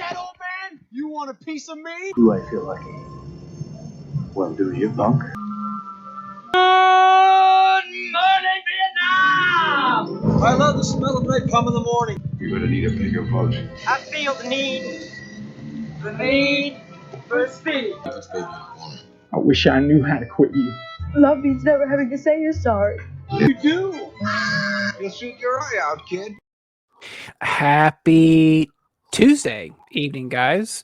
that, old man? You want a piece of me? Do I feel lucky? Well, do you, punk? Good morning, Vietnam! I love the smell of napalm in the morning. You're gonna need a bigger boat. I feel the need for speed. I wish I knew how to quit you. Love means never having to say you're sorry. You do. You'll shoot your eye out, kid. Happy Tuesday evening, guys.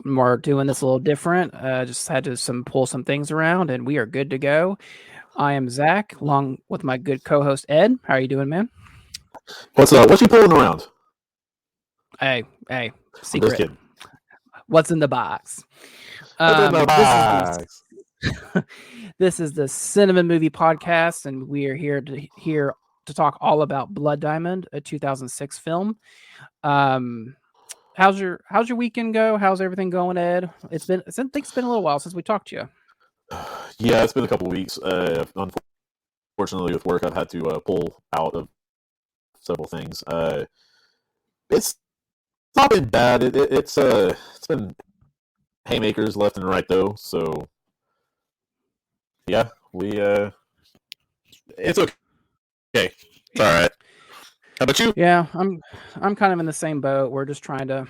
We're doing this a little different. Just had to pull some things around, and we are good to go. I am Zach, along with my good co-host Ed. How are you doing, man? What's up? What you pulling around? Hey, Just secret. kidding. What's in the box? What's in the box? This is the Cine-Men movie podcast, and we are here to talk all about Blood Diamond, a 2006 film. How's your weekend go? How's everything going, Ed? I think it's been a little while since we talked to you. Yeah, it's been a couple of weeks. Unfortunately, with work, I've had to pull out of several things. It's not been bad. It's been haymakers left and right though. So yeah, it's okay. It's all right. How about you? Yeah, I'm kind of in the same boat. We're just trying to,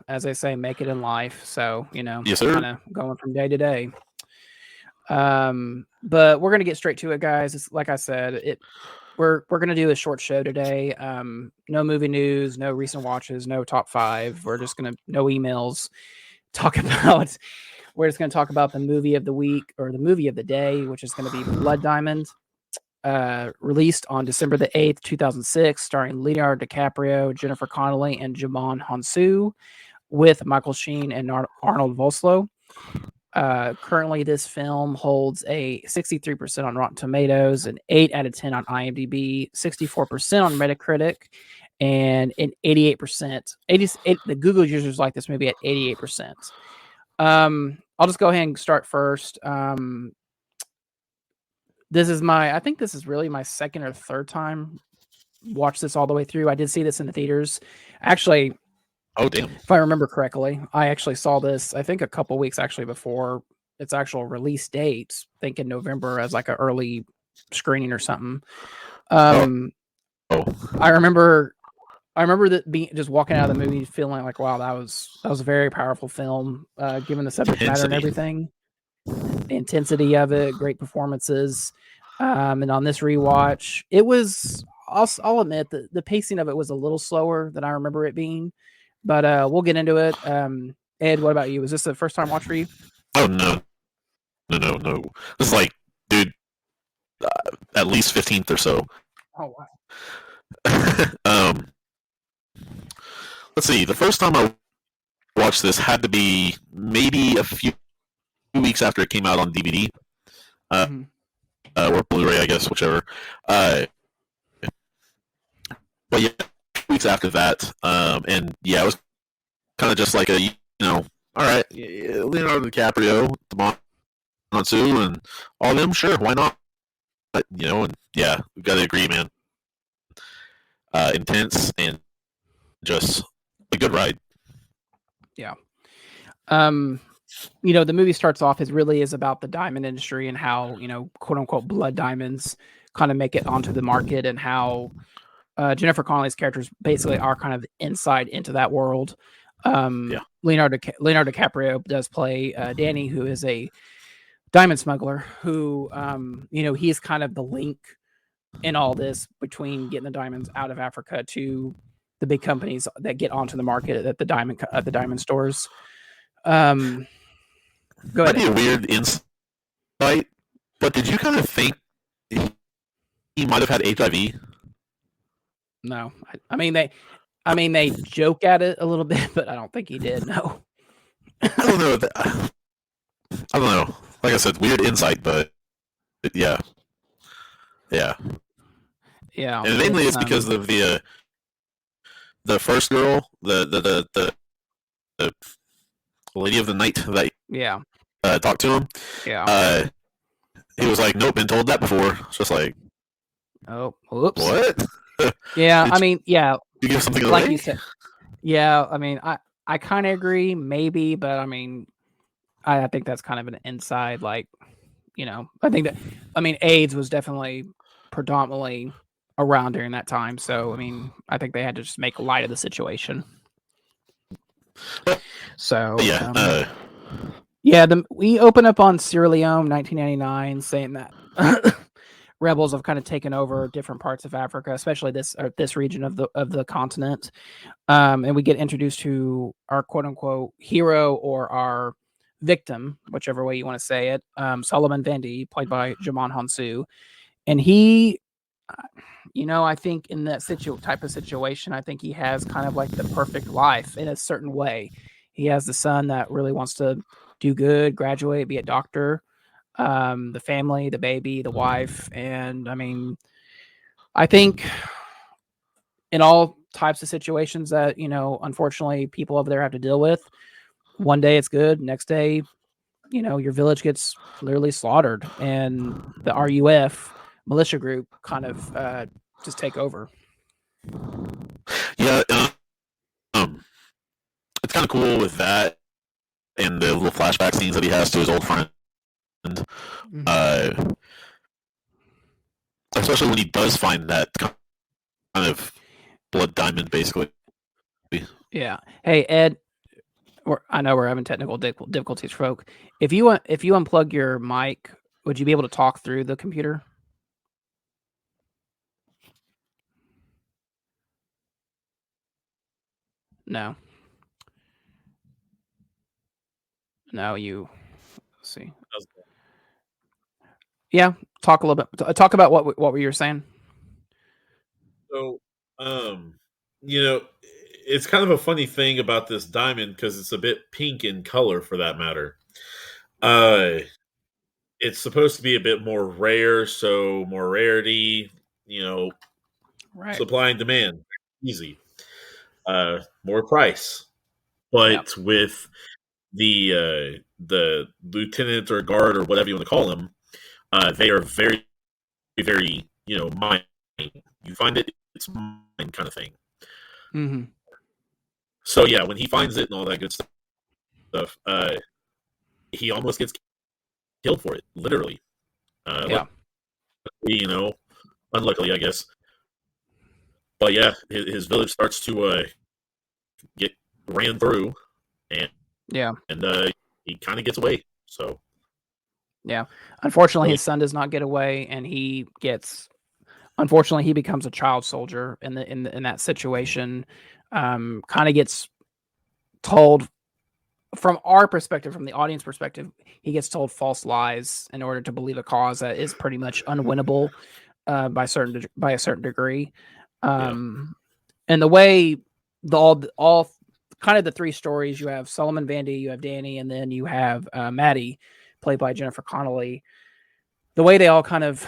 as they say, make it in life. So, Yes, sir. kind of going from day to day. But we're gonna get straight to it, guys. It's like I said, we're gonna do a short show today. No movie news, no recent watches, no top 5. We're just gonna no emails. We're just gonna talk about the movie of the week or the movie of the day, which is gonna be Blood Diamond. Released on December the 8th, 2006, starring Leonardo DiCaprio, Jennifer Connelly, and Djimon Hounsou, with Michael Sheen and Arnold Vosloo. Currently, this film holds a 63% on Rotten Tomatoes, an 8 out of 10 on IMDb, 64% on Metacritic, and an 88%. The Google users like this movie at 88%. I'll just go ahead and start first. I think this is really my second or third time watch this all the way through. I did see this in the theaters. Actually, Oh damn! if I remember correctly, I actually saw this, I think a couple weeks actually before its actual release date, I think in November as like an early screening or something. Oh. I remember that just walking out of the movie feeling like, wow, that was a very powerful film, given the subject matter and everything. The intensity of it, great performances. And on this rewatch, it was, I'll admit that the pacing of it was a little slower than I remember it being, but we'll get into it. Ed, what about you? Was this the first time watch for you? Oh no! This is like, dude, at least 15th or so. Oh wow! Let's see. The first time I watched this had to be maybe a few weeks after it came out on DVD, or Blu-ray, I guess, whichever. But yeah, 2 weeks after that, and yeah, it was kind of just like all right, Leonardo DiCaprio, Djimon Hounsou, and all of them, sure, why not? But, and yeah, we've got to agree, man. Intense and just a good ride. Yeah. The movie starts off is about the diamond industry and how, quote unquote blood diamonds kind of make it onto the market, and how Jennifer Connelly's characters basically are kind of insight into that world. Leonardo DiCaprio does play Danny, who is a diamond smuggler who, he's kind of the link in all this between getting the diamonds out of Africa to the big companies that get onto the market at the diamond stores. Go ahead. That'd be a weird insight, but did you kind of think he might have had HIV? No, I mean they joke at it a little bit, but I don't think he did. No, I don't know. Like I said, weird insight, but yeah. And mainly it's because of the first girl, the lady of the night that talked to him. Yeah. He was like, nope, been told that before. It's just like, oh, whoops. What? Yeah, I mean, yeah. You give something away? Like you said. Yeah, I mean, I kind of agree, maybe, but I mean, I think that's kind of an inside, like, I think that, I mean, AIDS was definitely predominantly around during that time. So, I mean, I think they had to just make light of the situation. So, Yeah. yeah, we open up on Sierra Leone, 1999, saying that rebels have kind of taken over different parts of Africa, especially this region of the continent. And we get introduced to our quote unquote hero or our victim, whichever way you want to say it, Solomon Vandy, played by Jamon Hansu. And he, I think in that type of situation, I think he has kind of like the perfect life in a certain way. He has the son that really wants to do good, graduate, be a doctor, the family, the baby, the wife. And I mean, I think in all types of situations that, unfortunately people over there have to deal with, one day it's good, next day, your village gets literally slaughtered, and the RUF militia group kind of just take over. Yeah. It's kind of cool with that and the little flashback scenes that he has to his old friend. Mhm. Uh, Especially when he does find that kind of blood diamond, basically. Yeah. Hey, Ed, I know we're having technical difficulties, folk. If you unplug your mic, would you be able to talk through the computer? No. No, let's see. Yeah, talk a little bit. Talk about what were you saying? So, um, you know, it's kind of a funny thing about this diamond because it's a bit pink in color, for that matter. Uh, it's supposed to be a bit more rare, so more rarity. You know, Right. supply and demand, easy. More price, Yeah. but with the lieutenant or guard or whatever you want to call them, they are very very mine. You find it, it's mine kind of thing. Mm-hmm. So yeah, when he finds it and all that good stuff, he almost gets killed for it, literally. Yeah. Luckily, unluckily, I guess. But yeah, his village starts to get ran through, and Yeah. and he kind of gets away. So Yeah. Unfortunately, really, his son does not get away, and unfortunately, he becomes a child soldier in that situation. Kind of gets told from our perspective, from the audience perspective, he gets told false lies in order to believe a cause that is pretty much unwinnable by a certain degree. yeah, And the way all kind of the three stories, you have Solomon Vandy, you have Danny, and then you have Maddie, played by Jennifer Connelly. The way they all kind of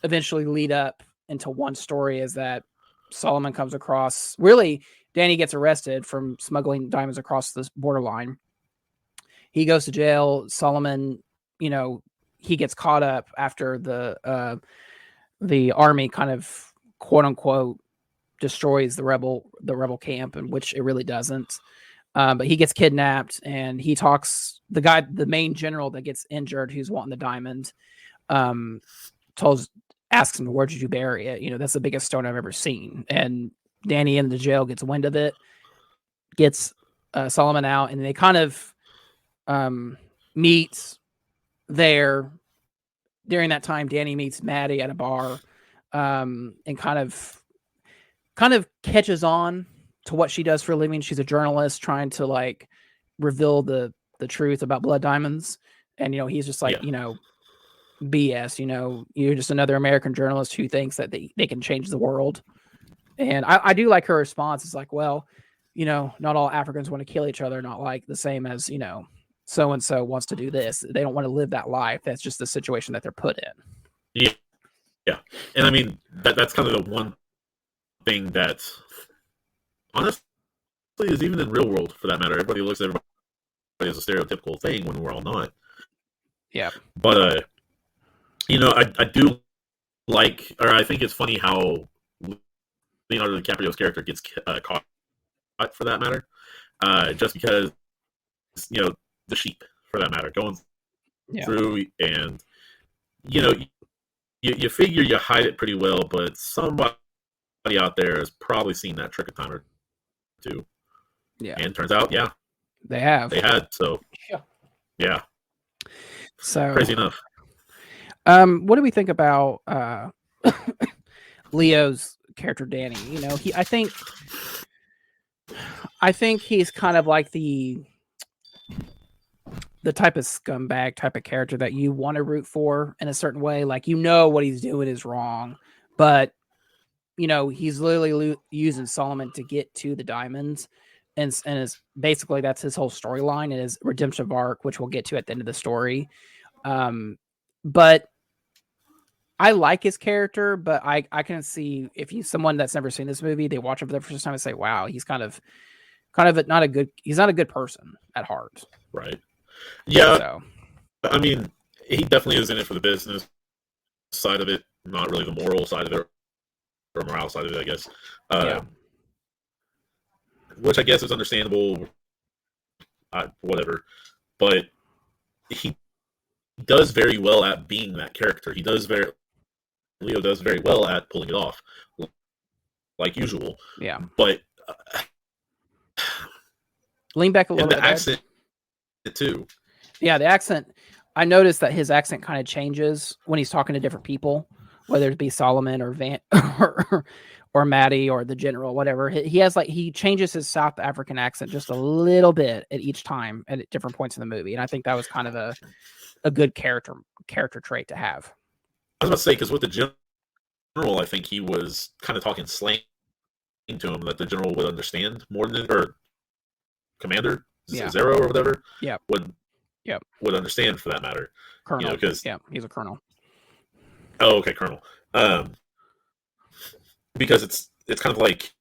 eventually lead up into one story is that Solomon comes across, really, Danny gets arrested from smuggling diamonds across the borderline. He goes to jail. Solomon, he gets caught up after the army kind of quote unquote destroys the rebel camp, in which it really doesn't. But he gets kidnapped, and he talks the main general that gets injured, who's wanting the diamond, um, asks him, "Where did you bury it?" That's the biggest stone I've ever seen. And Danny in the jail gets wind of it, gets Solomon out, and they kind of meet there. During that time, Danny meets Maddie at a bar, and kind of catches on to what she does for a living. She's a journalist trying to like reveal the truth about blood diamonds, and he's just like, yeah, BS. You're just another American journalist who thinks that they can change the world. And I do like her response. It's like, well, not all Africans want to kill each other, not like the same as so and so wants to do this. They don't want to live that life. That's just the situation that they're put in. yeah, yeah. And I mean that's kind of the one thing that honestly is even in real world, for that matter. Everybody looks at everybody as a stereotypical thing when we're all not. Yeah. But I do like, or I think it's funny how Leonardo DiCaprio's character gets caught, for that matter. just because the sheep, for that matter, going through, and you figure you hide it pretty well, but somebody out there has probably seen that trick a time or two. Yeah. And turns out, they have. They had. So, yeah. So crazy enough. What do we think about Leo's character, Danny? I think he's kind of like the type of scumbag type of character that you want to root for in a certain way. Like, what he's doing is wrong, but he's literally using Solomon to get to the diamonds, and is basically that's his whole storyline and his redemption arc, which we'll get to at the end of the story. But I like his character, but I can see if he's someone that's never seen this movie, they watch it for the first time and say, "Wow, he's kind of he's not a good person at heart." Right. Yeah. So, I mean, he definitely is in it for the business side of it, not really the moral side of it, or morale side of it, I guess. Which I guess is understandable. Whatever, but he does very well at being that character. Leo does very well at pulling it off, like usual. Yeah. But lean back a little bit. The accent too. Yeah, the accent. I noticed that his accent kind of changes when he's talking to different people, whether it be Solomon or Van or Maddie or the general, whatever. He changes his South African accent just a little bit at each time at different points in the movie, and I think that was kind of a good character trait to have. I was about to say, because with the general, I think he was kind of talking slang to him that the general would understand more than, or commander Zero or whatever. Yeah. Would understand, for that matter. Colonel. Because he's a colonel. Oh, okay, colonel. Because it's kind of like,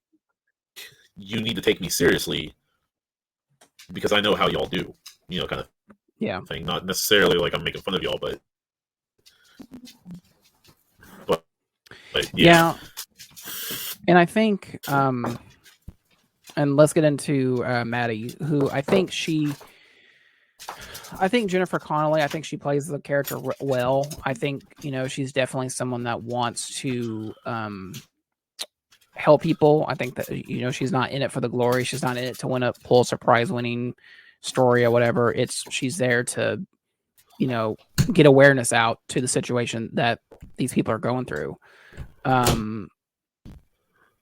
you need to take me seriously because I know how y'all do, kind of thing. Not necessarily like I'm making fun of y'all, but yeah. And I think, and let's get into Maddie, who I think Jennifer Connelly, I think she plays the character well. I think, she's definitely someone that wants to help people. I think that, she's not in it for the glory. She's not in it to win a Pulitzer Prize winning story or whatever. She's there to, get awareness out to the situation that these people are going through. And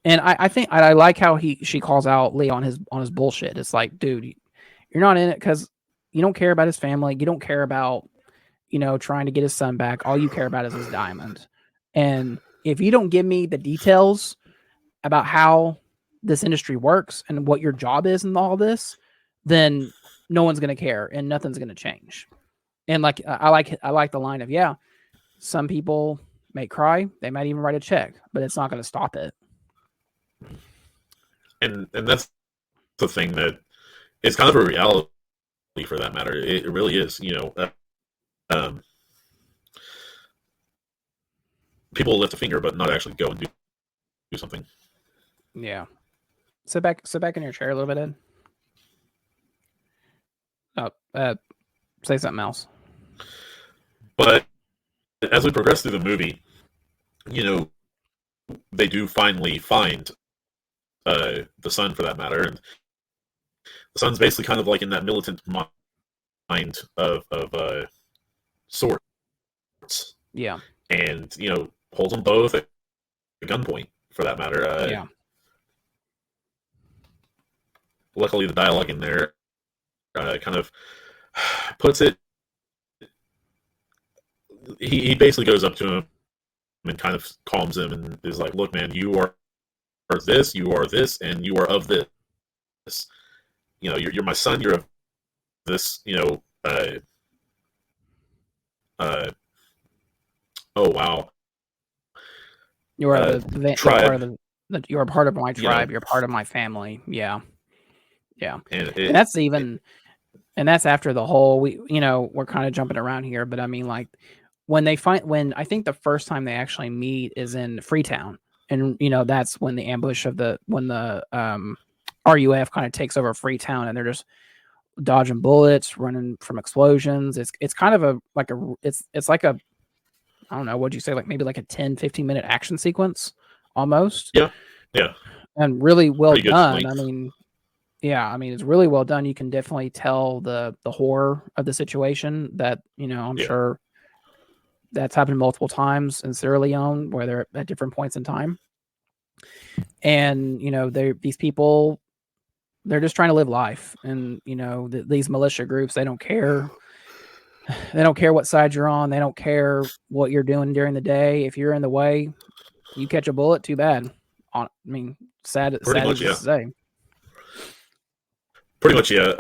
I think I like how she calls out Lee on his bullshit. It's like, dude, you're not in it because you don't care about his family. You don't care about, trying to get his son back. All you care about is his diamond. And if you don't give me the details about how this industry works and what your job is in all this, then no one's going to care and nothing's going to change. And like, I like the line of, some people may cry. They might even write a check, but it's not going to stop it. And that's the thing that it's kind of a reality, for that matter. It really is, people lift a finger, but not actually go and do something. Yeah. Sit back in your chair a little bit, Ed. Say something else. But as we progress through the movie, they do finally find the son, for that matter, and the son's basically kind of like in that militant mind of sorts. Yeah. And holds them both at gunpoint, for that matter. Luckily, the dialogue in there kind of puts it. He basically goes up to him and kind of calms him and is like, "Look, man, you are this, and you are of this. You're my son. You're of this. Oh wow. You are the tribe. You're a part of my tribe. You're part of my family. Yeah. And that's even, and that's after the whole, we're kind of jumping around here, but I mean, like when I think the first time they actually meet is in Freetown, and that's when the ambush when the RUF kind of takes over Freetown, and they're just dodging bullets, running from explosions. It's kind of it's like a, I don't know, what'd you say, like maybe like a 10-15 minute action sequence almost. Yeah. And really well Pretty good done. length. I mean, yeah, I mean, it's really well done. You can definitely tell the horror of the situation that, I'm sure that's happened multiple times in Sierra Leone where they're at different points in time. And, these people, they're just trying to live life. And, these militia groups, they don't care. They don't care what side you're on. They don't care what you're doing during the day. If you're in the way, you catch a bullet, too bad. I mean, sad Pretty as much, it is to say. Pretty much, yeah.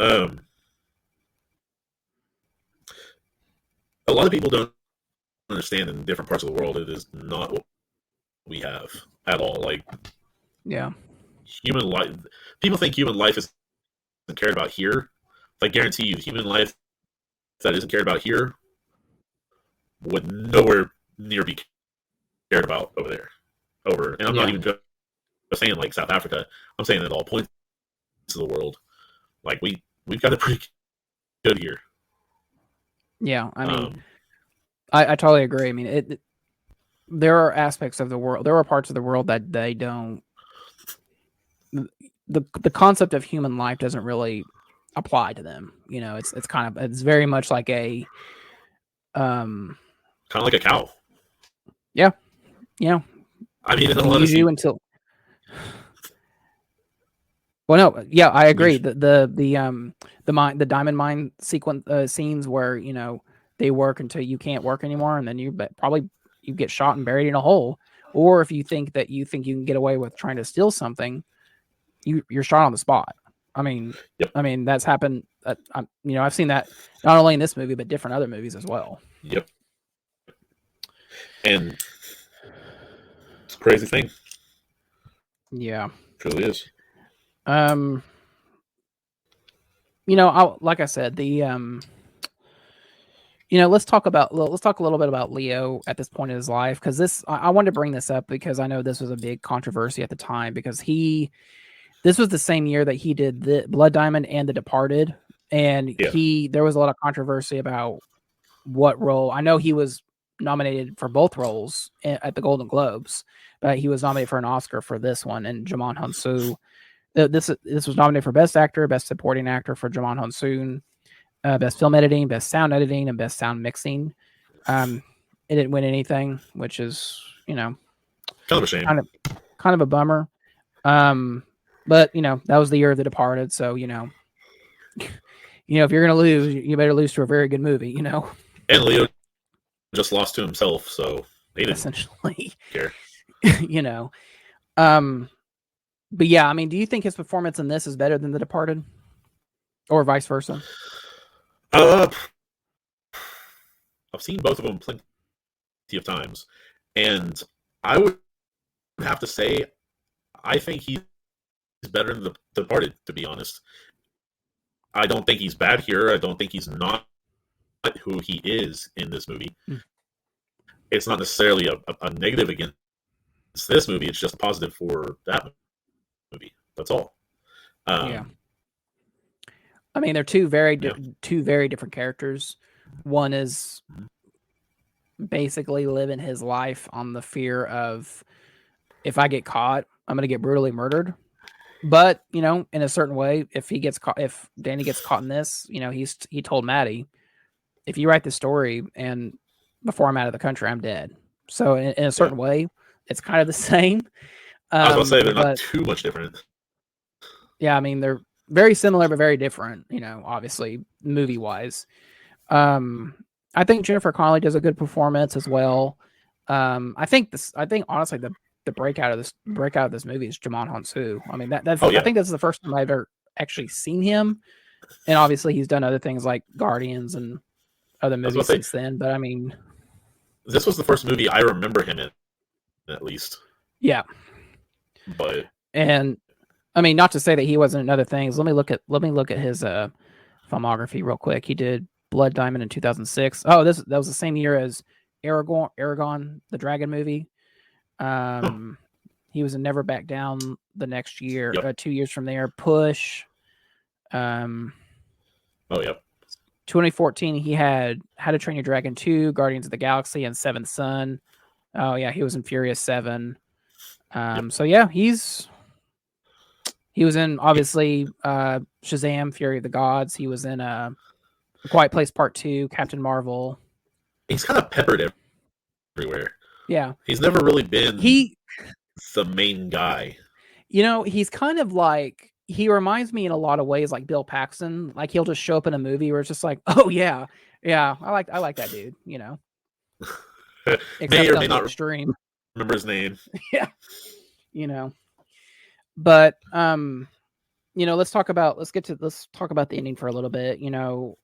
A lot of people don't understand in different parts of the world it is not what we have at all. Like, yeah, human life. People think human life isn't cared about here. I guarantee you, human life that isn't cared about here would nowhere near be cared about over there. And I'm not even just saying like South Africa. I'm saying at all points of the world. Like we've got it pretty good here. Yeah, I mean, I totally agree. I mean, there are aspects of the world, there are parts of the world that they don't. The concept of human life doesn't really apply to them. It's very much like a, kind of like a cow. Yeah. I mean, use you until. Well, no, yeah, I agree. The diamond mine sequence scenes where they work until you can't work anymore, and then you get shot and buried in a hole. Or if you think you can get away with trying to steal something, you're shot on the spot. I mean, that's happened. I've seen that not only in this movie but different other movies as well. Yep. And it's a crazy thing. Yeah, it really is. Like I said, let's talk a little bit about Leo at this point in his life, because I wanted to bring this up because I know this was a big controversy at the time, because this was the same year that he did the Blood Diamond and The Departed, and there was a lot of controversy about what role. I know he was nominated for both roles at the Golden Globes, but he was nominated for an Oscar for this one, and Jamon Hunsu. This was nominated for Best Actor, Best Supporting Actor for Jamon Hunsoon, Best Film Editing, Best Sound Editing, and Best Sound Mixing. It didn't win anything, which is kind of a shame, kind of a bummer. But that was the year of The Departed, so if you're gonna lose, you better lose to a very good movie, And Leo just lost to himself, so he didn't essentially care. But yeah, I mean, do you think his performance in this is better than The Departed, or vice versa? I've seen both of them plenty of times, and I would have to say I think he's better than The Departed, to be honest. I don't think he's bad here. I don't think he's not who he is in this movie. It's not necessarily a negative against this movie. It's just a positive for that movie. That's all. Yeah. I mean, they're two very different characters. One is basically living his life on the fear of, if I get caught, I'm going to get brutally murdered. But, in a certain way, if Danny gets caught in this, he told Maddie, if you write the story and before I'm out of the country, I'm dead. So in a certain way, it's kind of the same. I was going to say they're not too much different. Yeah, I mean, they're very similar but very different, obviously, movie-wise. I think Jennifer Connelly does a good performance as well. I think honestly the breakout of this movie is Jamon Hunsu. I mean, I think that's the first time I've ever actually seen him. And obviously he's done other things like Guardians and other movies since then, but I mean, this was the first movie I remember him in, at least. Yeah. But I mean, not to say that he wasn't in other things. Let me look at his filmography real quick. He did Blood Diamond in 2006. Oh, that was the same year as Aragon, the Dragon movie. He was in Never Back Down the next year, Yep. 2 years from there. Push. Oh, yeah. 2014, he had How to Train Your Dragon 2, Guardians of the Galaxy, and Seventh Son. Oh yeah, he was in Furious 7. So yeah, he was in obviously Shazam, Fury of the Gods. He was in A Quiet Place Part 2, Captain Marvel. He's kind of peppered everywhere. Yeah. He's never really been He the main guy. You know, he's kind of like, he reminds me in a lot of ways like Bill Paxton. Like he'll just show up in a movie where it's just like, oh yeah, I like that dude, you know. Except May or on may the not extreme. remember his name. Yeah. You know. But you know, let's talk about the ending for a little bit. You know,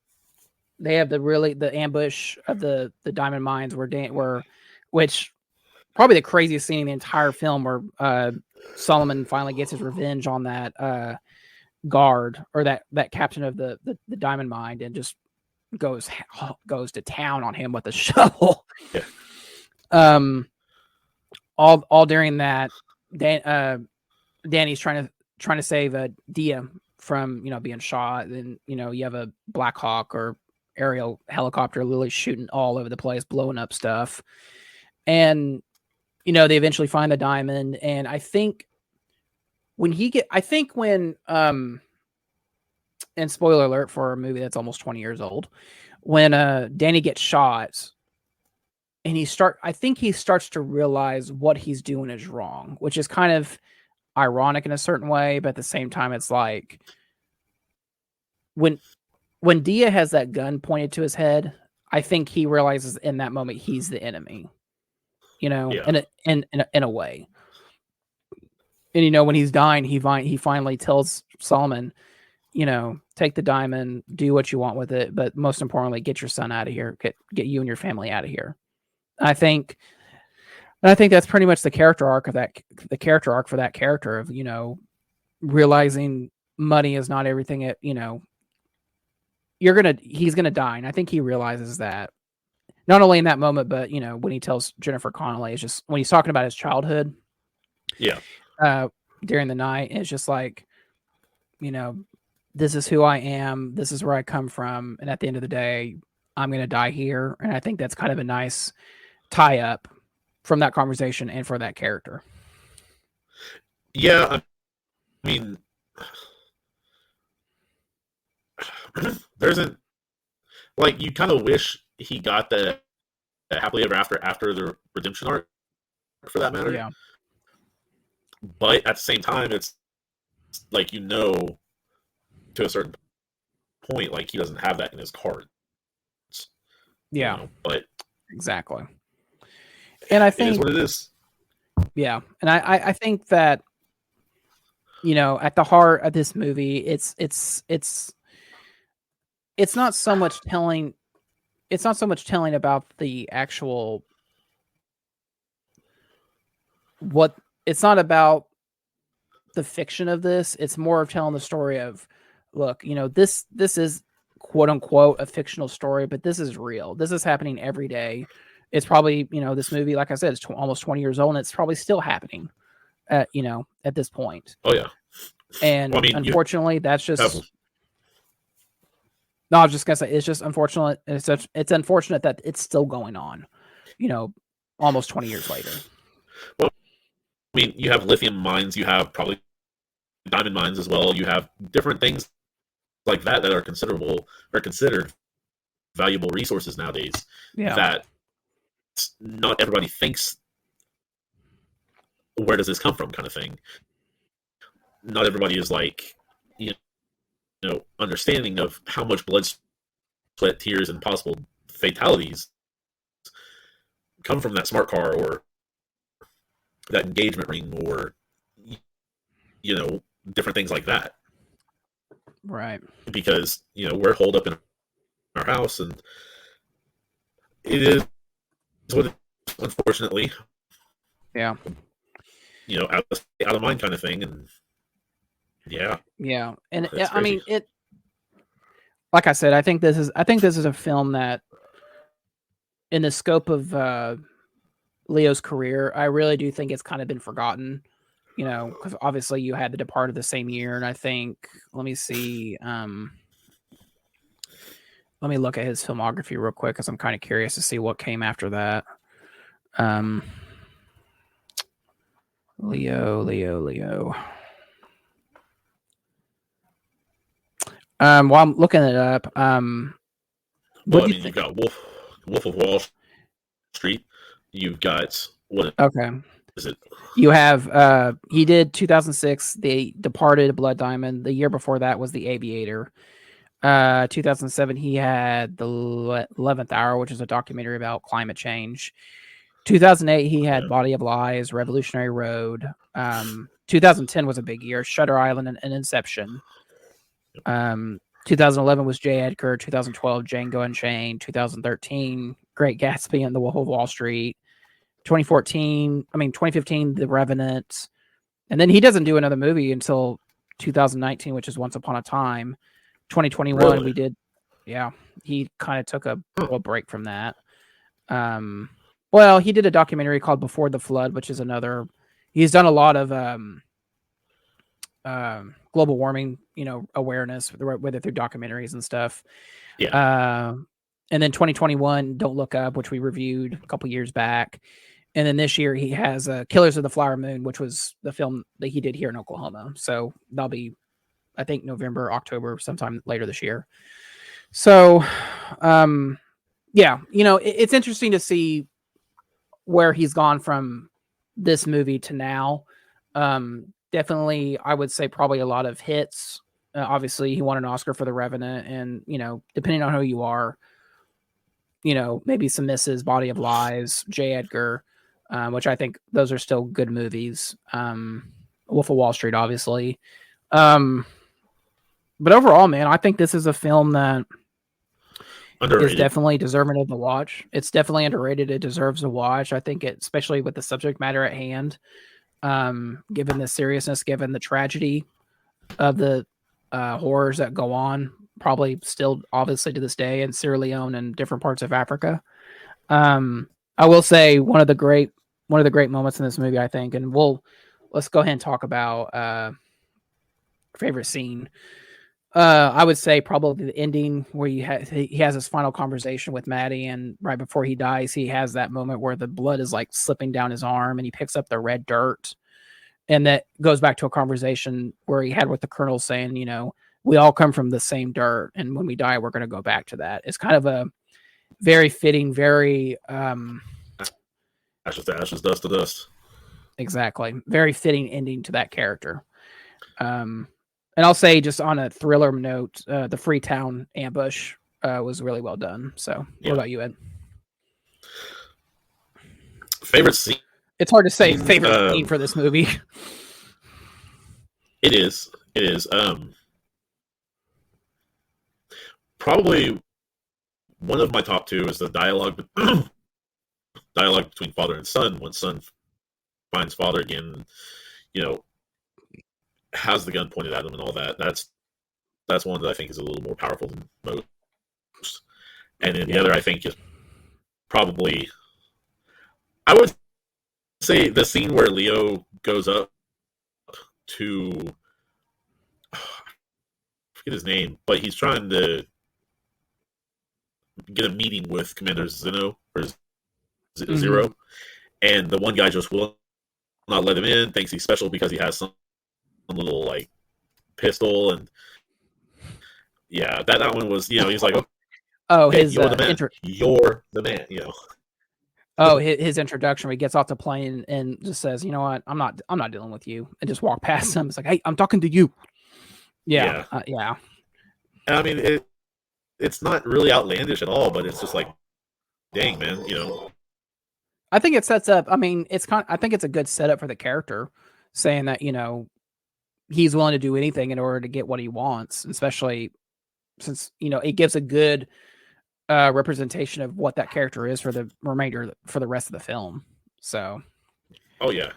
they have the ambush of the diamond mines which probably the craziest scene in the entire film, where Solomon finally gets his revenge on that guard, or that captain of the diamond mine, and just goes to town on him with a shovel. Yeah. All during that, Danny's trying to save Dia from, you know, being shot. And, you know, you have a Black Hawk or aerial helicopter literally shooting all over the place, blowing up stuff. And, you know, they eventually find the diamond. And I think when and spoiler alert for a movie that's almost 20 years old, when Danny gets shot, and I think he starts to realize what he's doing is wrong, which is kind of ironic in a certain way, but at the same time, it's like when Dia has that gun pointed to his head, I think he realizes in that moment he's the enemy, you know, Yeah. in a way. And, you know, when he's dying, he finally tells Solomon, you know, take the diamond, do what you want with it, but most importantly, get your son out of here, get you and your family out of here. I think that's pretty much the character arc for that character, of, you know, realizing money is not everything. You know, he's gonna die, and I think he realizes that not only in that moment, but, you know, when he tells Jennifer Connelly, it's just when he's talking about his childhood. Yeah. During the night, it's just like, you know, this is who I am, this is where I come from, and at the end of the day, I'm gonna die here. And I think that's kind of a nice tie up from that conversation and for that character. Yeah, I mean, like, you kind of wish he got the happily ever after the redemption arc, for that matter. Yeah. But at the same time, it's like, you know, to a certain point, like, he doesn't have that in his cards. Yeah. You know, but exactly. And I think it is what it is. Yeah. And I think that, you know, at the heart of this movie, it's not so much telling about the actual it's not about the fiction of this. It's more of telling the story of, look, you know, this is quote unquote a fictional story, but this is real. This is happening every day. It's probably, you know, this movie, like I said, it's almost 20 years old, and it's probably still happening, you know, at this point. Oh yeah. And well, I mean, unfortunately, that's just. No, I was just gonna say, it's just unfortunate. It's unfortunate that it's still going on, you know, almost 20 years later. Well, I mean, you have lithium mines, you have probably diamond mines as well. You have different things like that are considered valuable resources nowadays. Yeah. That not everybody thinks, where does this come from, kind of thing. Not everybody is like, you know, understanding of how much blood, sweat, tears, and possible fatalities come from that smart car, or that engagement ring, or, you know, different things like that. Right. Because, you know, we're holed up in our house, and it is what, unfortunately, yeah, you know, out of mind kind of thing. And yeah, and I mean, it, like I said, I think this is a film that, in the scope of Leo's career, I really do think it's kind of been forgotten. you know, because obviously you had The Departed the same year, and I think let me see. Let me look at his filmography real quick because I'm kind of curious to see what came after that. Leo. While I'm looking it up, Well, I mean, you've got Wolf of Wall Street. You've got what okay. is it? You have he did 2006, The Departed, Blood Diamond. The year before that was The Aviator. 2007 he had The 11th Hour, which is a documentary about climate change. 2008 he had Body of Lies, Revolutionary Road. 2010 was a big year, Shutter Island and Inception. 2011 was J. Edgar. 2012 Django Unchained. 2013 Great Gatsby and The Wolf of Wall Street. 2015 The Revenant. And then he doesn't do another movie until 2019, which is Once Upon a Time. 2021 Really? we did, yeah, he kind of took a little break from that. Well, he did a documentary called Before the Flood, which is another, he's done a lot of global warming, you know, awareness, whether through documentaries and stuff. Yeah. And then 2021 Don't Look Up, which we reviewed a couple years back. And then this year he has Killers of the Flower Moon, which was the film that he did here in Oklahoma. So that'll be, I think, November, October, sometime later this year. So, yeah, you know, it's interesting to see where he's gone from this movie to now. Definitely, I would say probably a lot of hits. Obviously, he won an Oscar for The Revenant, and, you know, depending on who you are, you know, maybe some misses, Body of Lies, J. Edgar, which I think those are still good movies. Wolf of Wall Street, obviously. But overall, man, I think this is a film that Underrated. is definitely deserving of the watch. It's definitely underrated. It deserves a watch. I think it, especially with the subject matter at hand, given the seriousness, given the tragedy of the horrors that go on, probably still obviously to this day in Sierra Leone and different parts of Africa. I will say one of the great moments in this movie, I think, and let's go ahead and talk about favorite scene. I would say probably the ending where he has his final conversation with Maddie, and right before he dies, he has that moment where the blood is like slipping down his arm, and he picks up the red dirt, and that goes back to a conversation where he had with the colonel saying, you know, we all come from the same dirt, and when we die, we're going to go back to that. It's kind of a very fitting, very ashes to ashes, dust to dust. Exactly, very fitting ending to that character. And I'll say, just on a thriller note, the Freetown ambush was really well done. So, what about you, Ed? Favorite scene? It's hard to say favorite scene for this movie. It is. Probably one of my top two is the dialogue between father and son, when son finds father again, you know, has the gun pointed at him and all that. That's one that I think is a little more powerful than most. And then the other, I think, is probably, I would say, the scene where Leo goes up to, I forget his name, but he's trying to get a meeting with Commander Zeno, or Zero, and the one guy just will not let him in, thinks he's special because he has some little like pistol, and yeah, that one was, you know, he's like, okay, his you're the man, you're the man, you know. His introduction where he gets off the plane and just says, you know what, I'm not dealing with you, and just walk past him. It's like, hey, I'm talking to you. Yeah. And I mean, it's not really outlandish at all, but it's just like, dang, man, you know. I think it sets up. I mean, I think it's a good setup for the character, saying that, you know, he's willing to do anything in order to get what he wants, especially since, you know, it gives a good representation of what that character is for the rest of the film. So, oh yeah.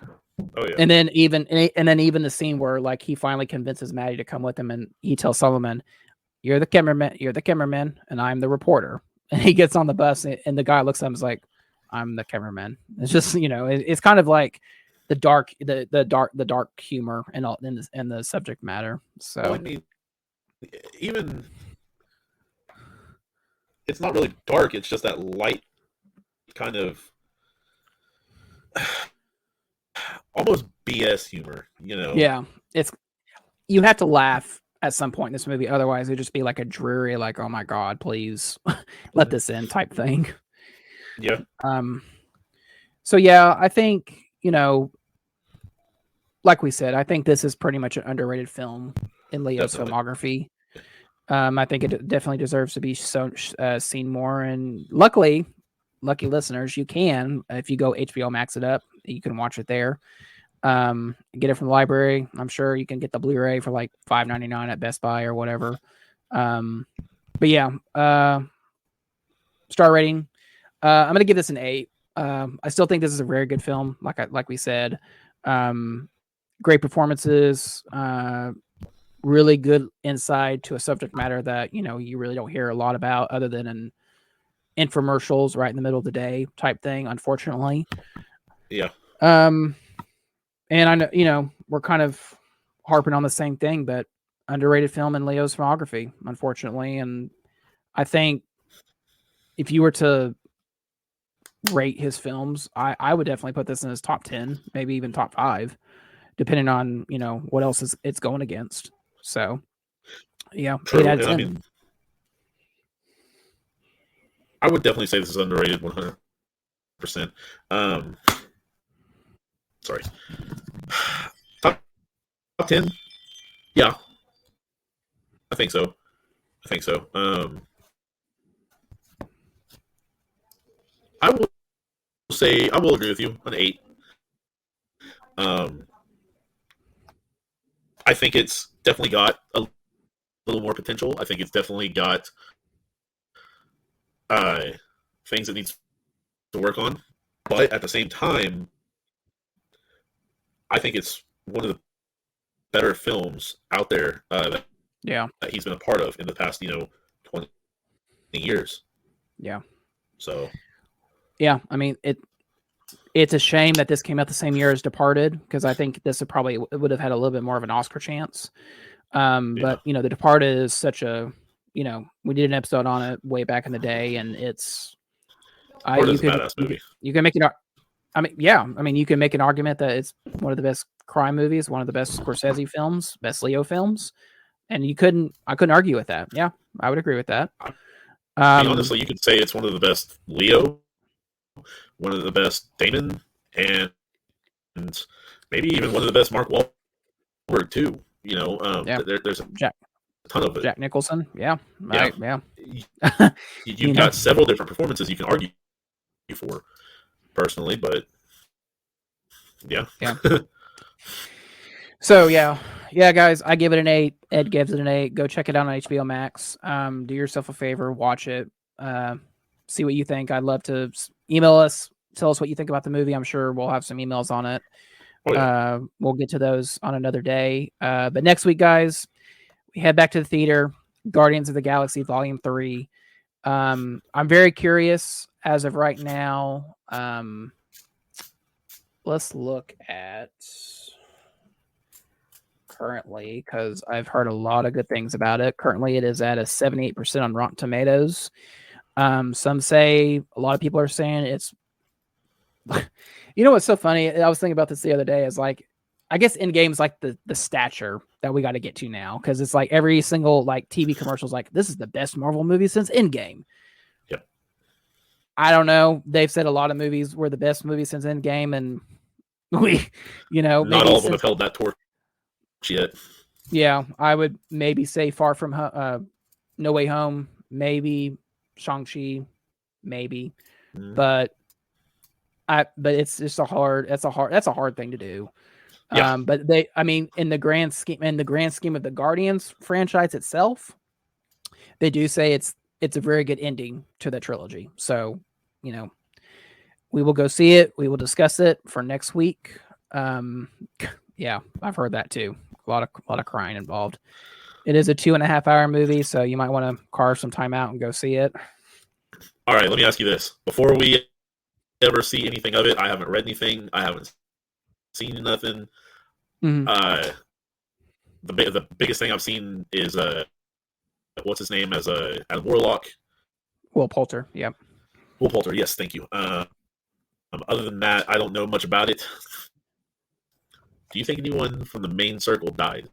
And then even the scene where like he finally convinces Maddie to come with him, and he tells Solomon, you're the cameraman, and I'm the reporter. And he gets on the bus, and the guy looks at him and is like, I'm the cameraman. It's just, you know, it's kind of like the dark humor and all and the subject matter. So Well, I mean, even it's not really dark. It's just that light kind of almost BS humor, you know? yeah, it's you have to laugh at some point in this movie, otherwise it'd just be like a dreary, like, oh my god, please let this in type thing. Yeah. So yeah, I think, you know, like we said, I think this is pretty much an underrated film in Leo's Definitely. filmography. I think it definitely deserves to be seen more. And lucky listeners, you can, if you go HBO Max it up, you can watch it there. Get it from the library. I'm sure you can get the Blu-ray for like $5.99 at Best Buy or whatever. But yeah, star rating. I'm gonna give this an 8. I still think this is a very good film. Like we said, great performances. Really good insight to a subject matter that, you know, you really don't hear a lot about other than in infomercials right in the middle of the day type thing, unfortunately. Yeah. And I know, you know, we're kind of harping on the same thing, but underrated film in Leo's filmography, unfortunately. And I think if you were to rate his films, I would definitely put this in his top 10, maybe even top 5, depending on, you know, what else it's going against. So yeah, True. 8 out of 10. I mean, I would definitely say this is underrated 100%. Sorry. Top 10? Yeah. I think so. I will say, I will agree with you on 8. I think it's definitely got a little more potential. I think it's definitely got things it needs to work on. But at the same time, I think it's one of the better films out there that he's been a part of in the past, 20 years. Yeah. So. Yeah, I mean, it's a shame that this came out the same year as Departed, because I think this would have had a little bit more of an Oscar chance. But, you know, The Departed is such a, you know, we did an episode on it way back in the day, and it's you can make it. I mean, yeah, I mean, you can make an argument that it's one of the best crime movies, one of the best Scorsese films, best Leo films, and I couldn't argue with that. Yeah, I would agree with that. I mean, honestly, you could say it's one of the best Leo, one of the best Damon, and maybe even one of the best Mark Wahlberg too. You know, there's a ton of it. Jack Nicholson, yeah. You've got several different performances you can argue for, personally, but yeah. So yeah, guys, I give it an 8. Ed gives it an 8. Go check it out on HBO Max. Do yourself a favor, watch it. See what you think. I'd love to email us, tell us what you think about the movie. I'm sure we'll have some emails on it. Oh, yeah. We'll get to those on another day. But next week, guys, we head back to the theater. Guardians of the Galaxy Volume 3. I'm very curious as of right now. Let's look at currently, because I've heard a lot of good things about it. Currently, it is at a 78% on Rotten Tomatoes. Some say, a lot of people are saying it's, you know what's so funny? I was thinking about this the other day, is like, I guess Endgame's like the stature that we got to get to now, because it's like every single like TV commercial is like, this is the best Marvel movie since Endgame. Yep. I don't know. They've said a lot of movies were the best movie since Endgame, and we, you know, not all of them have held that torch yet. Yeah, I would maybe say Far From No Way Home, maybe Shang-Chi, maybe, but it's just that's a hard thing to do. Yeah. But in the grand scheme of the Guardians franchise itself, they do say it's a very good ending to the trilogy. So, you know, we will go see it. We will discuss it for next week. Yeah, I've heard that too. A lot of crying involved. It is a 2.5 hour movie, so you might want to carve some time out and go see it. All right, let me ask you this: before we ever see anything of it, I haven't read anything, I haven't seen nothing. Mhm. The biggest thing I've seen is what's his name as Warlock. Will Poulter. Yep. Will Poulter. Yes, thank you. Other than that, I don't know much about it. Do you think anyone from the main circle died?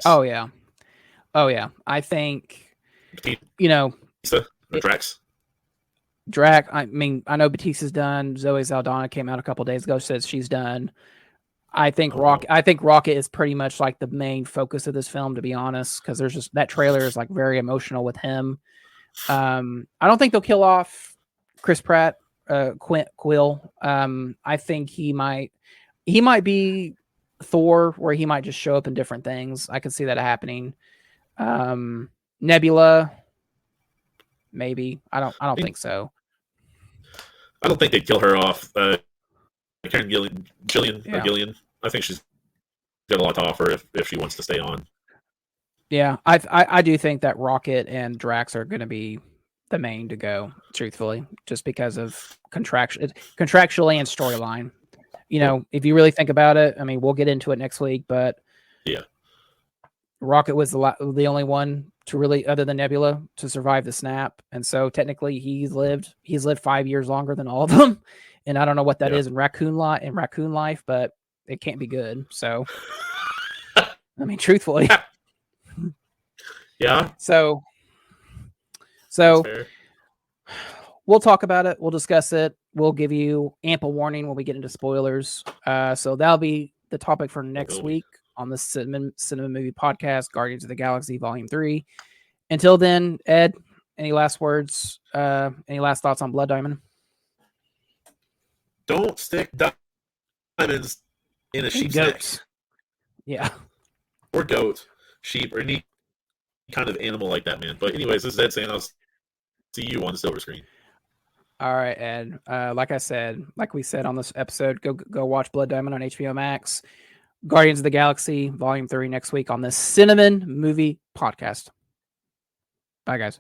Oh yeah. Oh yeah. I think Batista or Drax. Drac. I mean, I know Batista's done. Zoe Saldana came out a couple days ago, says she's done. I think Rocket is pretty much like the main focus of this film, to be honest, because there's just that trailer is like very emotional with him. I don't think they'll kill off Chris Pratt, Quill. I think he might be Thor, where he might just show up in different things. I could see that happening. Nebula, maybe. I don't think so. I don't think they'd kill her off. Karen Gillian. I think she's got a lot to offer if she wants to stay on. Yeah, I do think that Rocket and Drax are going to be the main to go, truthfully, just because of contractually and storyline. If you really think about it, I mean, we'll get into it next week, but yeah, Rocket was the only one to really, other than Nebula, to survive the snap, and so technically he's lived 5 years longer than all of them, and I don't know what that is in raccoon life, but it can't be good. So, I mean, truthfully, yeah. So we'll talk about it. We'll discuss it. We'll give you ample warning when we get into spoilers. So that'll be the topic for next week on the Cinema Movie Podcast, Guardians of the Galaxy Volume 3. Until then, Ed, any last words? Any last thoughts on Blood Diamond? Don't stick diamonds in a sheep's neck. Yeah. Or goat, sheep, or any kind of animal like that, man. But anyways, this is Ed saying I'll see you on the silver screen. All right, Ed. Like we said on this episode, go watch Blood Diamond on HBO Max. Guardians of the Galaxy Volume 3 next week on the Cine-Men Movie Podcast. Bye, guys.